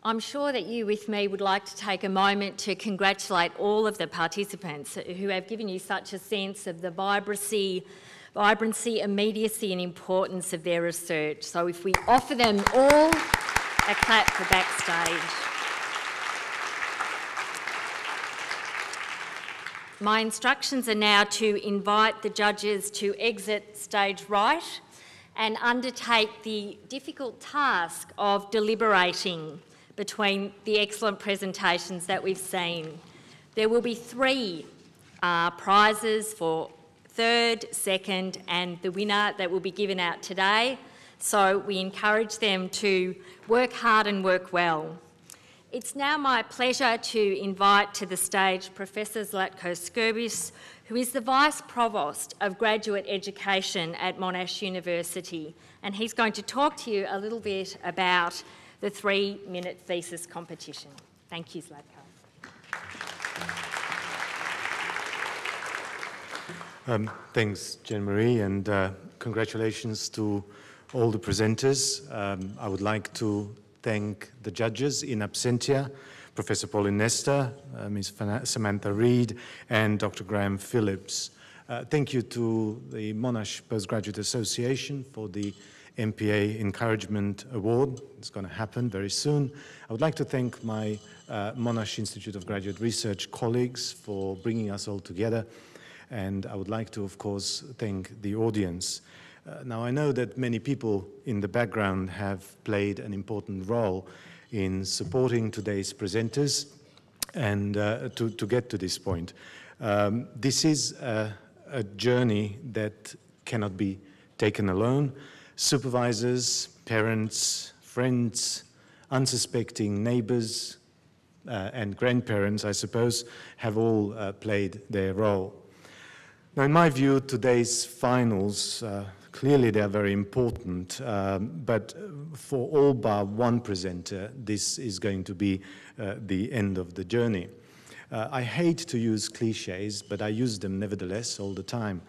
I'm sure that you with me would like to take a moment to congratulate all of the participants who have given you such a sense of the vibrancy, immediacy and importance of their research. So if we offer them all a clap for backstage. My instructions are now to invite the judges to exit stage right and undertake the difficult task of deliberating between the excellent presentations that we've seen. There will be 3 prizes for third, second and the winner that will be given out today. So we encourage them to work hard and work well. It's now my pleasure to invite to the stage Professor Zlatko Skrbis, who is the Vice Provost of Graduate Education at Monash University, and he's going to talk to you a little bit about the 3-minute thesis competition. Thank you, Zlatko. Thanks, Jean-Marie, and congratulations to all the presenters. I would like to thank the judges in absentia, Professor Pauline Nestor, Ms. Samantha Reid, and Dr. Graham Phillips. Thank you to the Monash Postgraduate Association for the MPA Encouragement Award. It's going to happen very soon. I would like to thank my Monash Institute of Graduate Research colleagues for bringing us all together. And I would like to, of course, thank the audience. Now, I know that many people in the background have played an important role in supporting today's presenters and to get to this point. This is a journey that cannot be taken alone. Supervisors, parents, friends, unsuspecting neighbors, and grandparents, I suppose, have all played their role. Now, in my view, today's finals, clearly they are very important, but for all but one presenter, this is going to be the end of the journey. I hate to use cliches, but I use them nevertheless all the time.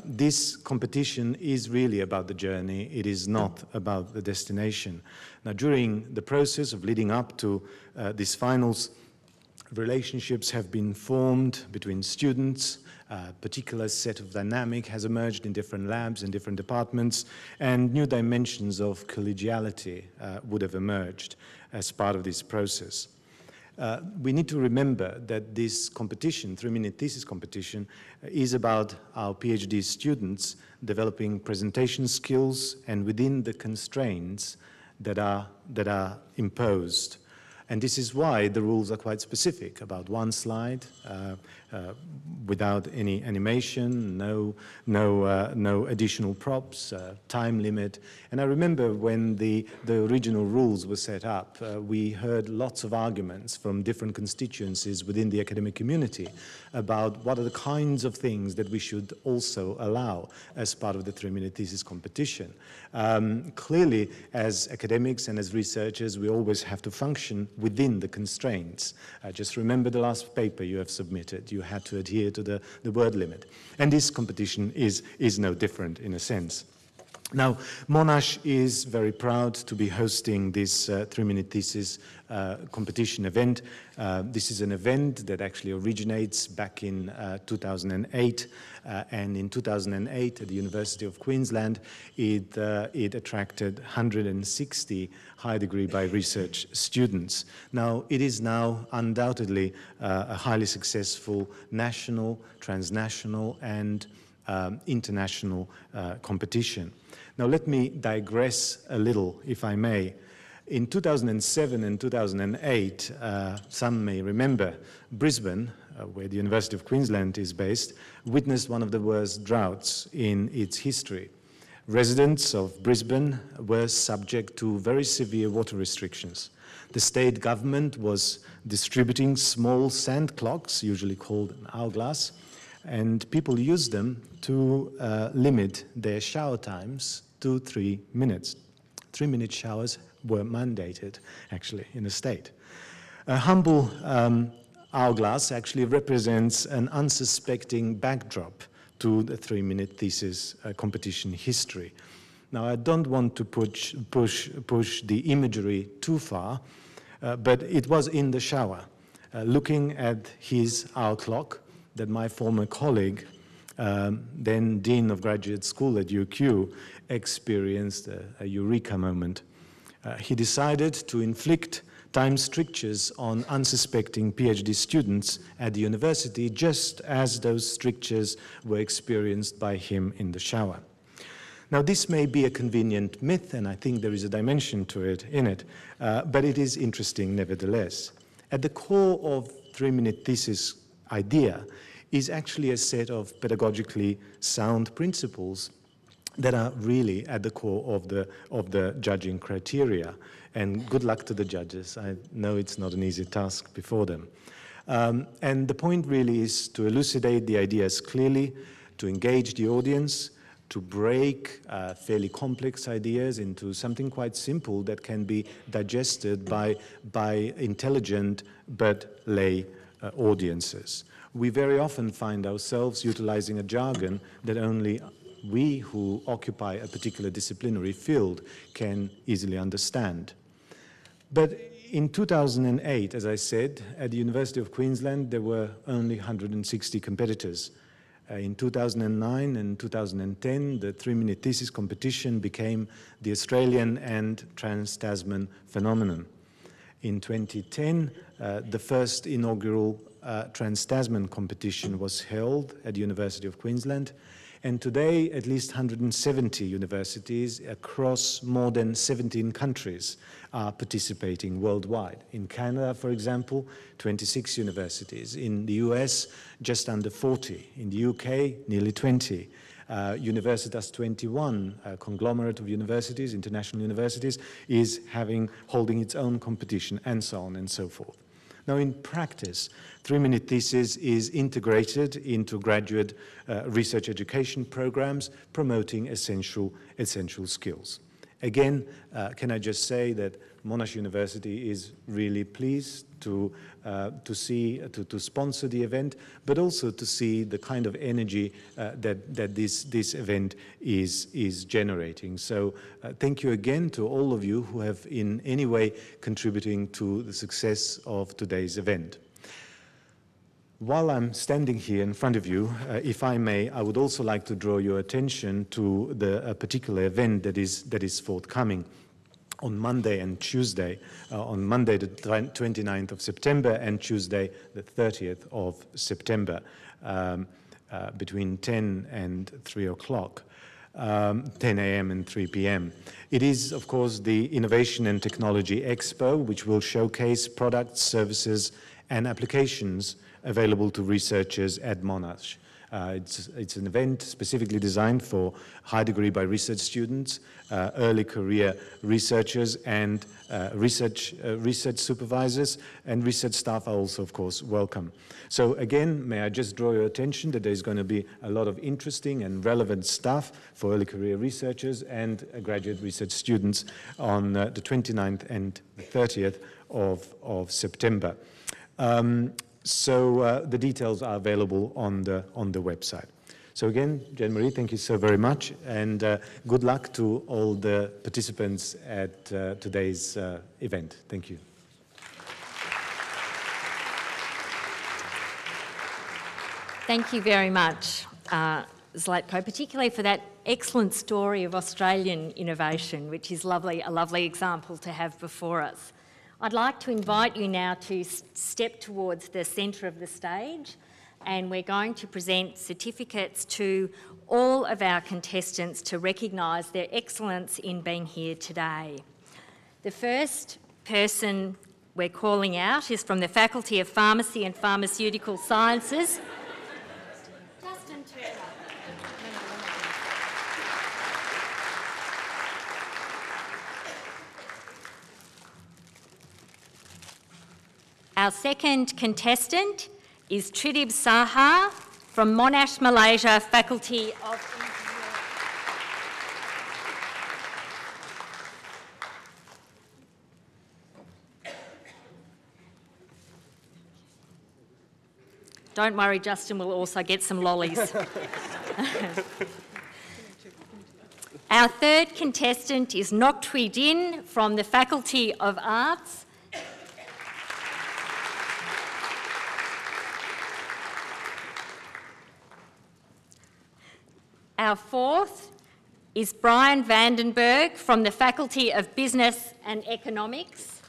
This competition is really about the journey. It is not about the destination. Now, during the process of leading up to these finals, relationships have been formed between students. A particular set of dynamic has emerged in different labs and different departments, and new dimensions of collegiality would have emerged as part of this process. We need to remember that this competition, 3-minute thesis competition, is about our PhD students developing presentation skills and within the constraints that are imposed. And this is why the rules are quite specific, about one slide, without any animation, no additional props, time limit. And I remember when the original rules were set up, we heard lots of arguments from different constituencies within the academic community about what are the kinds of things that we should also allow as part of the 3-minute thesis competition. Clearly, as academics and as researchers, we always have to function within the constraints. Just remember the last paper you have submitted. You had to adhere to the word limit. And this competition is no different in a sense. Now, Monash is very proud to be hosting this 3-minute thesis competition event. This is an event that actually originates back in 2008, and in 2008 at the University of Queensland, it attracted 160 high degree by research students. Now, it is now undoubtedly a highly successful national, transnational, and international competition. Now, let me digress a little, if I may. In 2007 and 2008, some may remember, Brisbane, where the University of Queensland is based, witnessed one of the worst droughts in its history. Residents of Brisbane were subject to very severe water restrictions. The state government was distributing small sand clocks, usually called an hourglass, and people used them to limit their shower times to 3 minutes. 3-minute showers were mandated, actually, in the state. A humble hourglass actually represents an unsuspecting backdrop to the 3-minute thesis competition history. Now, I don't want to push the imagery too far, but it was in the shower, looking at his hour clock that my former colleague, then Dean of Graduate School at UQ, experienced a eureka moment. He decided to inflict time strictures on unsuspecting PhD students at the university, just as those strictures were experienced by him in the shower. Now, this may be a convenient myth, and I think there is a dimension to it in it, but it is interesting nevertheless. At the core of 3-minute thesis idea is actually a set of pedagogically sound principles that are really at the core of the judging criteria. And good luck to the judges. I know it's not an easy task before them. And the point really is to elucidate the ideas clearly, to engage the audience, to break fairly complex ideas into something quite simple that can be digested by intelligent but lay audiences. We very often find ourselves utilizing a jargon that only we who occupy a particular disciplinary field can easily understand. But in 2008, as I said, at the University of Queensland, there were only 160 competitors. In 2009 and 2010, the 3-minute thesis competition became the Australian and Trans-Tasman phenomenon. In 2010, the first inaugural Trans-Tasman competition was held at the University of Queensland, and today at least 170 universities across more than 17 countries are participating worldwide. In Canada, for example, 26 universities. In the US, just under 40. In the UK, nearly 20. Universitas 21, a conglomerate of universities, international universities, is holding its own competition, and so on and so forth. Now, in practice, 3-minute thesis is integrated into graduate research education programs promoting essential skills. Again, can I just say that Monash University is really pleased to sponsor the event, but also to see the kind of energy that this event is generating. So thank you again to all of you who have in any way contributing to the success of today's event. While I'm standing here in front of you, if I may, I would also like to draw your attention to a particular event that is forthcoming on Monday and Tuesday, on Monday the 29th of September and Tuesday the 30th of September, between 10 and 3 o'clock. 10 a.m. and 3 p.m. It is, of course, the Innovation and Technology Expo, which will showcase products, services, and applications available to researchers at Monash. It's an event specifically designed for high degree by research students, early career researchers, and research supervisors, and research staff are also, of course, welcome. So again, may I just draw your attention that there's going to be a lot of interesting and relevant stuff for early career researchers and graduate research students on the 29th and the 30th of September. So the details are available on the website. So again, Jean-Marie, thank you so very much, and good luck to all the participants at today's event. Thank you. Thank you very much, Zlatko, particularly for that excellent story of Australian innovation, which is lovely, a lovely example to have before us. I'd like to invite you now to step towards the centre of the stage, and we're going to present certificates to all of our contestants to recognise their excellence in being here today. The first person we're calling out is from the Faculty of Pharmacy and Pharmaceutical Sciences. Our second contestant is Tridib Saha from Monash, Malaysia, Faculty of Engineering. Don't worry, Justin will also get some lollies. Our third contestant is Noktwi Din from the Faculty of Arts. Our fourth is Brian Vandenberg from the Faculty of Business and Economics.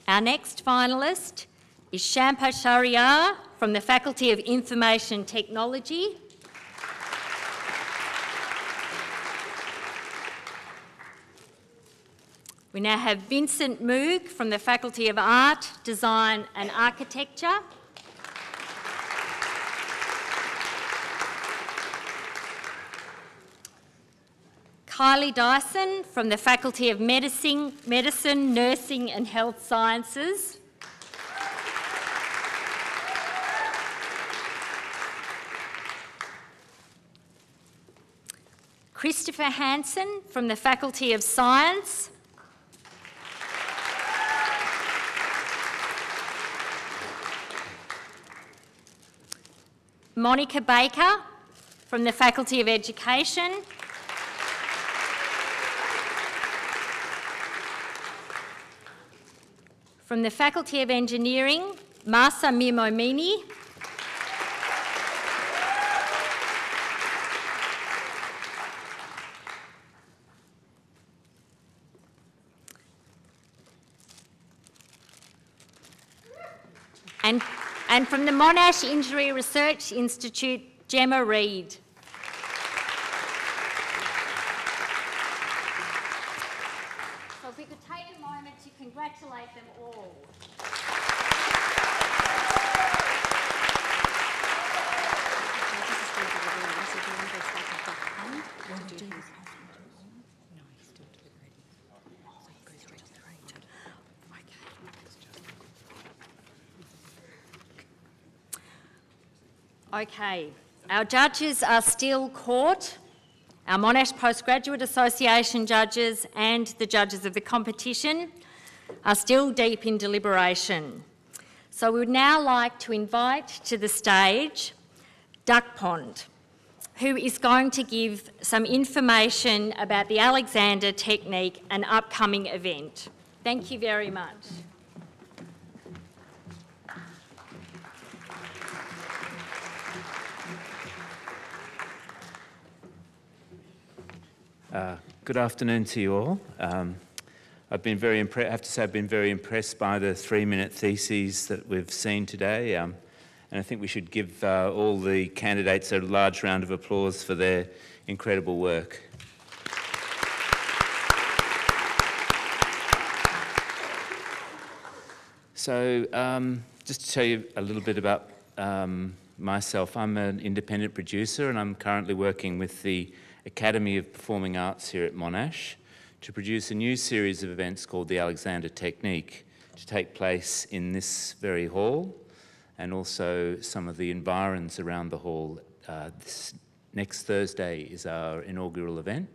Our next finalist is Shampa Shariar from the Faculty of Information Technology. We now have Vincent Moog from the Faculty of Art, Design and Architecture. Kylie Dyson from the Faculty of Medicine, Nursing and Health Sciences. Christopher Hansen from the Faculty of Science. Monica Baker from the Faculty of Education. From the Faculty of Engineering, Masa Mimomini. And from the Monash Injury Research Institute, Gemma Reid. So if we could take a moment to congratulate them all. Okay, our judges are still court, our Monash Postgraduate Association judges and the judges of the competition are still deep in deliberation. So we would now like to invite to the stage Duck Pond, who is going to give some information about the Alexander technique, an upcoming event. Thank you very much. Good afternoon to you all. I've been very impressed. I have to say I've been very impressed by the 3-minute theses that we've seen today, and I think we should give all the candidates a large round of applause for their incredible work. So, just to tell you a little bit about myself, I'm an independent producer, and I'm currently working with the Academy of Performing Arts here at Monash to produce a new series of events called the Alexander Technique to take place in this very hall and also some of the environs around the hall. This next Thursday is our inaugural event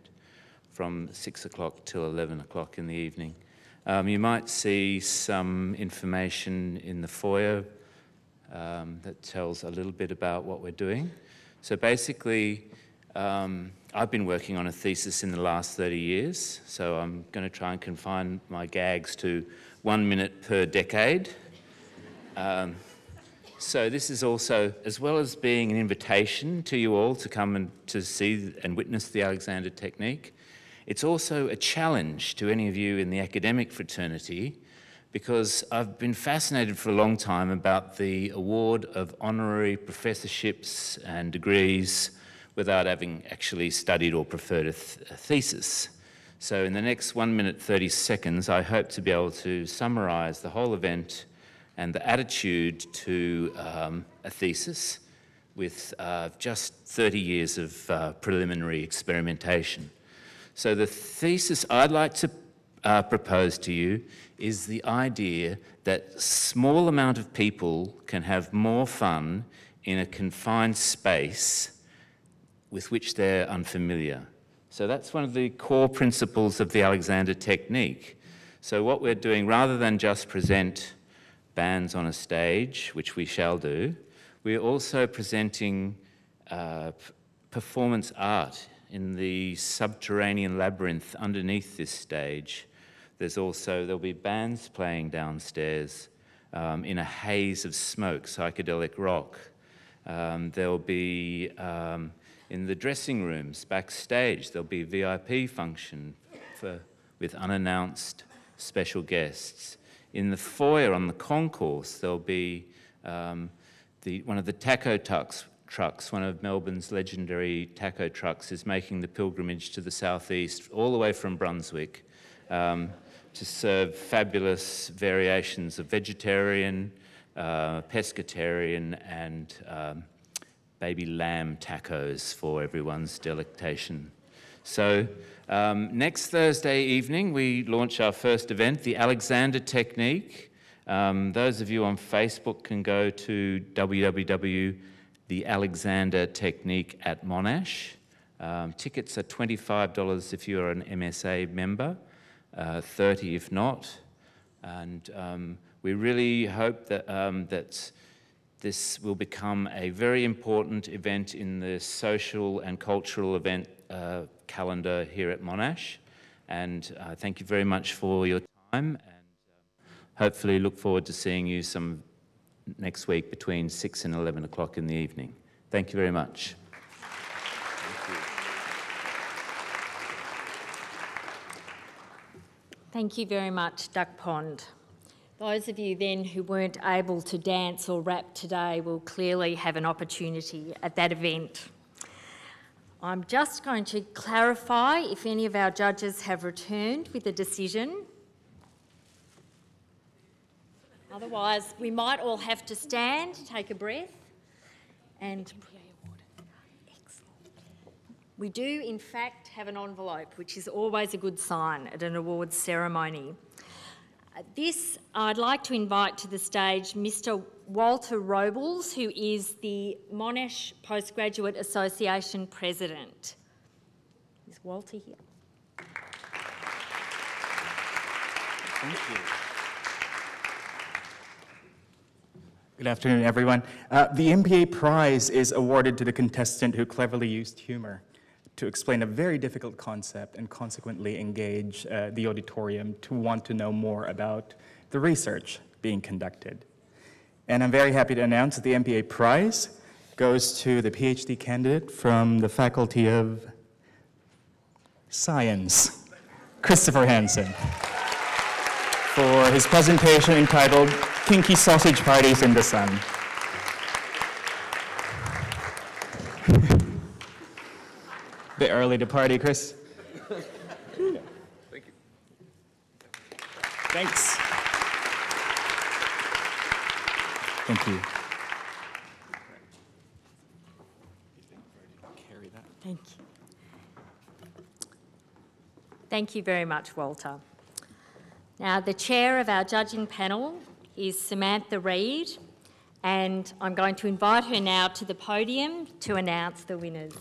from 6 o'clock till 11 o'clock in the evening. You might see some information in the foyer that tells a little bit about what we're doing. So basically, I've been working on a thesis in the last 30 years, so I'm going to try and confine my gags to 1 minute per decade. So this is also, as well as being an invitation to you all to come and to see and witness the Alexander Technique, it's also a challenge to any of you in the academic fraternity, because I've been fascinated for a long time about the award of honorary professorships and degrees without having actually studied or preferred a thesis. So in the next 1 minute 30 seconds, I hope to be able to summarise the whole event and the attitude to a thesis with just 30 years of preliminary experimentation. So the thesis I'd like to propose to you is the idea that a small amount of people can have more fun in a confined space with which they're unfamiliar. So that's one of the core principles of the Alexander Technique. So what we're doing, rather than just present bands on a stage, which we shall do, we're also presenting performance art in the subterranean labyrinth underneath this stage. There'll be bands playing downstairs in a haze of smoke, psychedelic rock. There'll be in the dressing rooms backstage, there'll be a VIP function with unannounced special guests. In the foyer on the concourse, there'll be one of the taco trucks, one of Melbourne's legendary taco trucks, is making the pilgrimage to the southeast, all the way from Brunswick, to serve fabulous variations of vegetarian, pescatarian, and baby lamb tacos for everyone's delectation. So next Thursday evening, we launch our first event, the Alexander Technique. Those of you on Facebook can go to www.thealexandertechnique at Monash. Tickets are $25 if you're an MSA member, $30 if not. And we really hope that, that this will become a very important event in the social and cultural event calendar here at Monash. And thank you very much for your time, and hopefully look forward to seeing you some next week between 6 and 11 o'clock in the evening. Thank you very much. Thank you very much, Duck Pond. Those of you then who weren't able to dance or rap today will clearly have an opportunity at that event. I'm just going to clarify if any of our judges have returned with a decision. Otherwise, we might all have to stand, take a breath, and we do, in fact, have an envelope, which is always a good sign at an awards ceremony. I'd like to invite to the stage Mr. Walter Robles, who is the Monash Postgraduate Association President. Is Walter here? Thank you. Good afternoon, everyone. The MPA Prize is awarded to the contestant who cleverly used humour to explain a very difficult concept and consequently engage the auditorium to want to know more about the research being conducted. And I'm very happy to announce that the MPA Prize goes to the PhD candidate from the Faculty of Science, Christopher Hansen, for his presentation entitled Kinky Sausage Parties in the Sun. Bit early to party, Chris. Thank you. Thanks. Thank you. Thank you. Thank you very much, Walter. Now, the chair of our judging panel is Samantha Reid, and I'm going to invite her now to the podium to announce the winners.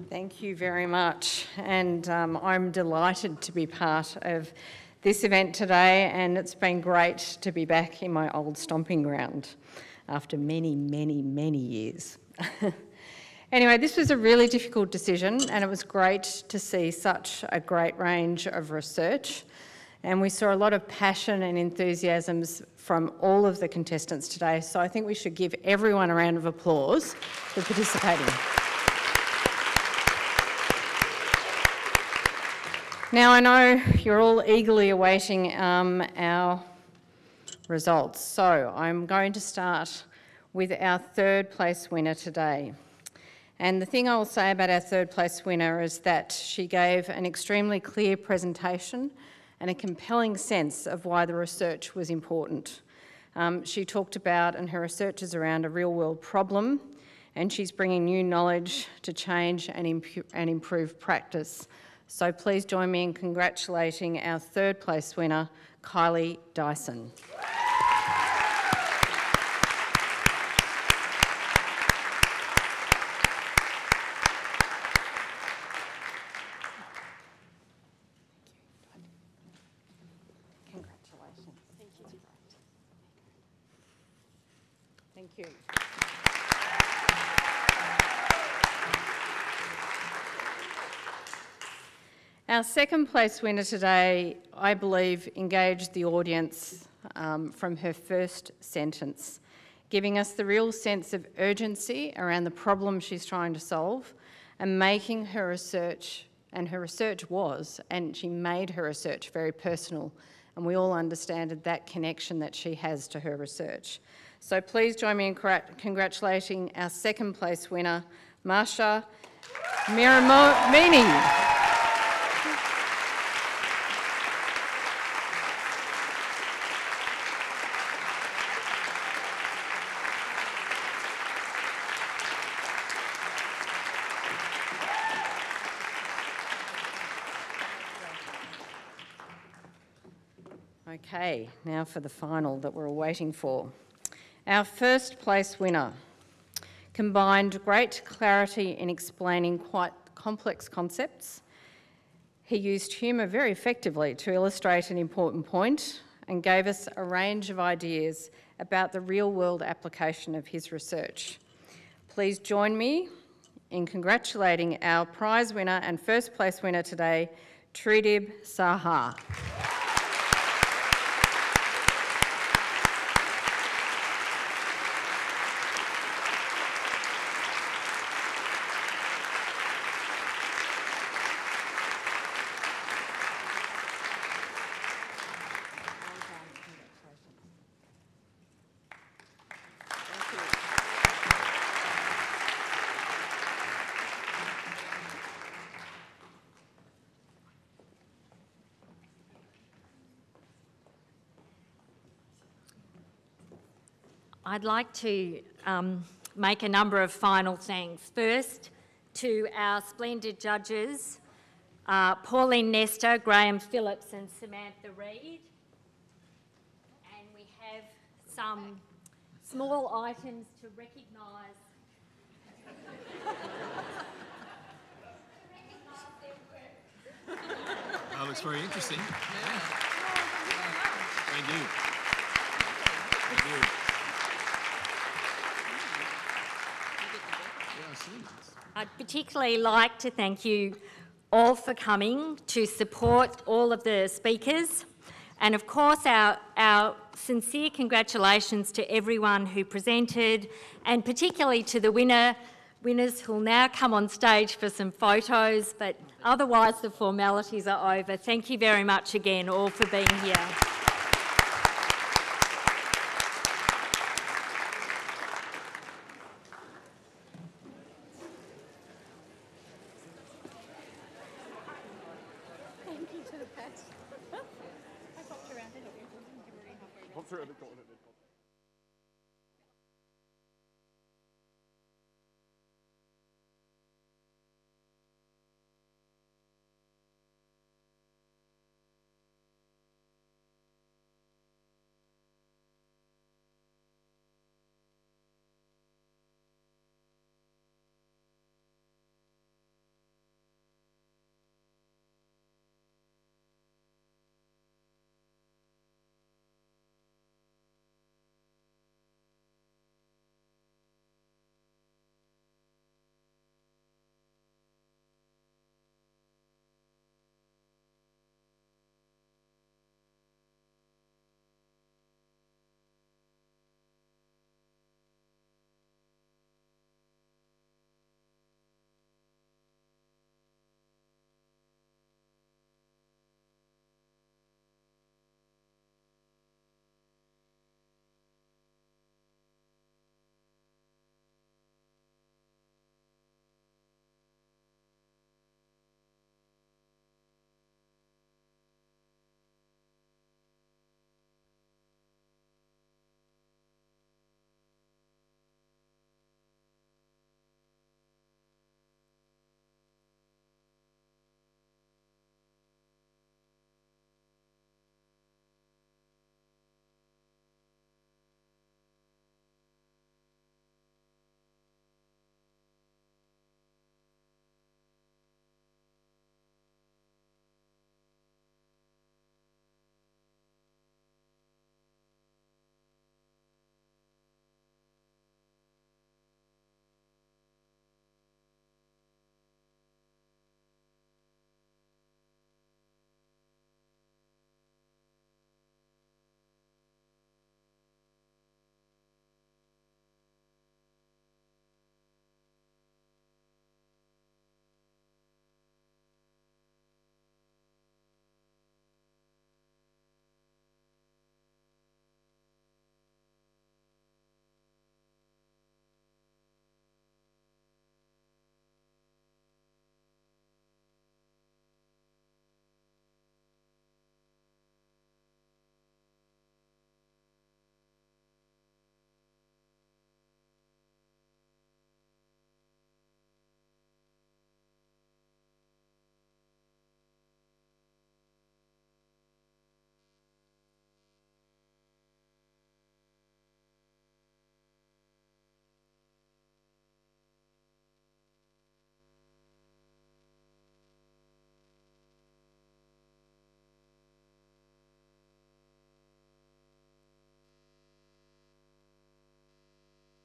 Thank you very much, and I'm delighted to be part of this event today, and it's been great to be back in my old stomping ground after many, many, many years. Anyway, this was a really difficult decision, and it was great to see such a great range of research, and we saw a lot of passion and enthusiasms from all of the contestants today, so I think we should give everyone a round of applause for participating. Now, I know you're all eagerly awaiting our results, so I'm going to start with our third place winner today. And the thing I will say about our third place winner is that she gave an extremely clear presentation and a compelling sense of why the research was important. She talked about, and her research is around a real world problem, and she's bringing new knowledge to change and improve practice. So please join me in congratulating our third place winner, Kylie Dyson. Congratulations. Thank you. Thank you. Our second place winner today, I believe, engaged the audience from her first sentence, giving us the real sense of urgency around the problem she's trying to solve and making her research, and her research was, and she made her research very personal, and we all understand that connection that she has to her research. So please join me in congratulating our second place winner, Marsha Miramini. Okay, now for the final that we're all waiting for. Our first place winner combined great clarity in explaining quite complex concepts. He used humour very effectively to illustrate an important point and gave us a range of ideas about the real-world application of his research. Please join me in congratulating our prize winner and first place winner today, Tridib Saha. I'd like to make a number of final thanks. First, to our splendid judges, Pauline Nestor, Graham Phillips and Samantha Reid. And we have some small items to recognise their work. That looks very interesting. Yeah. Thank you. Thank you. I'd particularly like to thank you all for coming to support all of the speakers, and of course our sincere congratulations to everyone who presented, and particularly to the winners who'll now come on stage for some photos, but otherwise the formalities are over. Thank you very much again all for being here. Popped around.